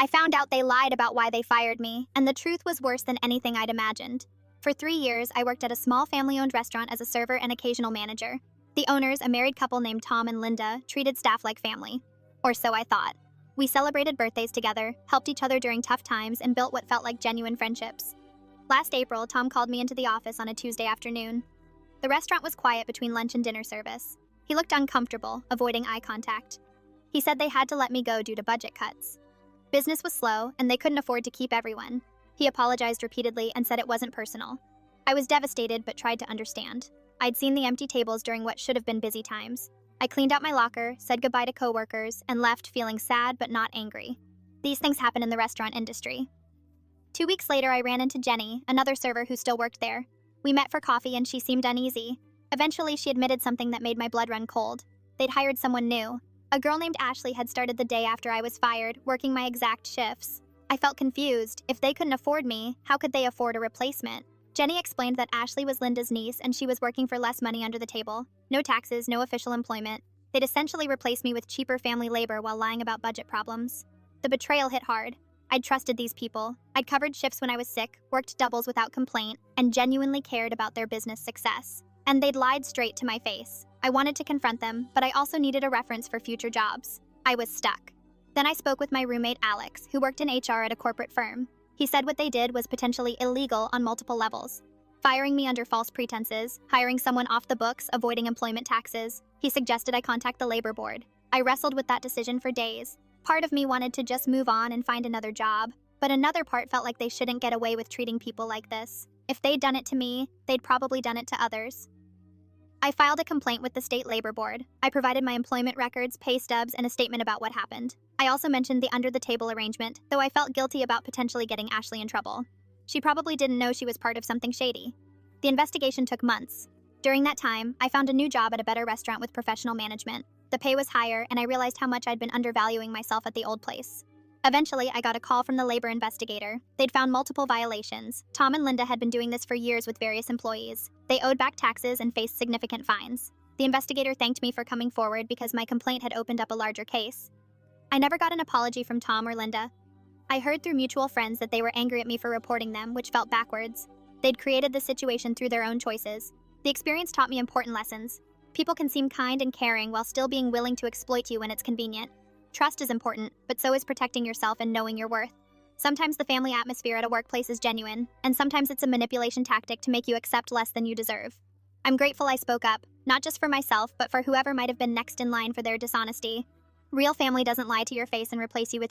I found out they lied about why they fired me, and the truth was worse than anything I'd imagined. For 3 years, I worked at a small family-owned restaurant as a server and occasional manager. The owners, a married couple named Tom and Linda, treated staff like family. Or so I thought. We celebrated birthdays together, helped each other during tough times, and built what felt like genuine friendships. Last April, Tom called me into the office on a Tuesday afternoon. The restaurant was quiet between lunch and dinner service. He looked uncomfortable, avoiding eye contact. He said they had to let me go due to budget cuts. Business was slow, and they couldn't afford to keep everyone. He apologized repeatedly and said it wasn't personal. I was devastated but tried to understand. I'd seen the empty tables during what should have been busy times. I cleaned out my locker, said goodbye to coworkers, and left feeling sad but not angry. These things happen in the restaurant industry. 2 weeks later, I ran into Jenny, another server who still worked there. We met for coffee and she seemed uneasy. Eventually, she admitted something that made my blood run cold. They'd hired someone new. A girl named Ashley had started the day after I was fired, working my exact shifts. I felt confused. If they couldn't afford me, how could they afford a replacement? Jenny explained that Ashley was Linda's niece and she was working for less money under the table. No taxes, no official employment. They'd essentially replaced me with cheaper family labor while lying about budget problems. The betrayal hit hard. I'd trusted these people. I'd covered shifts when I was sick, worked doubles without complaint, and genuinely cared about their business success. And they'd lied straight to my face. I wanted to confront them, but I also needed a reference for future jobs. I was stuck. Then I spoke with my roommate Alex, who worked in HR at a corporate firm. He said what they did was potentially illegal on multiple levels. Firing me under false pretenses, hiring someone off the books, avoiding employment taxes. He suggested I contact the labor board. I wrestled with that decision for days. Part of me wanted to just move on and find another job, but another part felt like they shouldn't get away with treating people like this. If they'd done it to me, they'd probably done it to others. I filed a complaint with the state labor board. I provided my employment records, pay stubs, and a statement about what happened. I also mentioned the under-the-table arrangement, though I felt guilty about potentially getting Ashley in trouble. She probably didn't know she was part of something shady. The investigation took months. During that time, I found a new job at a better restaurant with professional management. The pay was higher, and I realized how much I'd been undervaluing myself at the old place. Eventually, I got a call from the labor investigator. They'd found multiple violations. Tom and Linda had been doing this for years with various employees. They owed back taxes and faced significant fines. The investigator thanked me for coming forward because my complaint had opened up a larger case. I never got an apology from Tom or Linda. I heard through mutual friends that they were angry at me for reporting them, which felt backwards. They'd created the situation through their own choices. The experience taught me important lessons. People can seem kind and caring while still being willing to exploit you when it's convenient. Trust is important, but so is protecting yourself and knowing your worth. Sometimes the family atmosphere at a workplace is genuine, and sometimes it's a manipulation tactic to make you accept less than you deserve. I'm grateful I spoke up, not just for myself, but for whoever might have been next in line for their dishonesty. Real family doesn't lie to your face and replace you with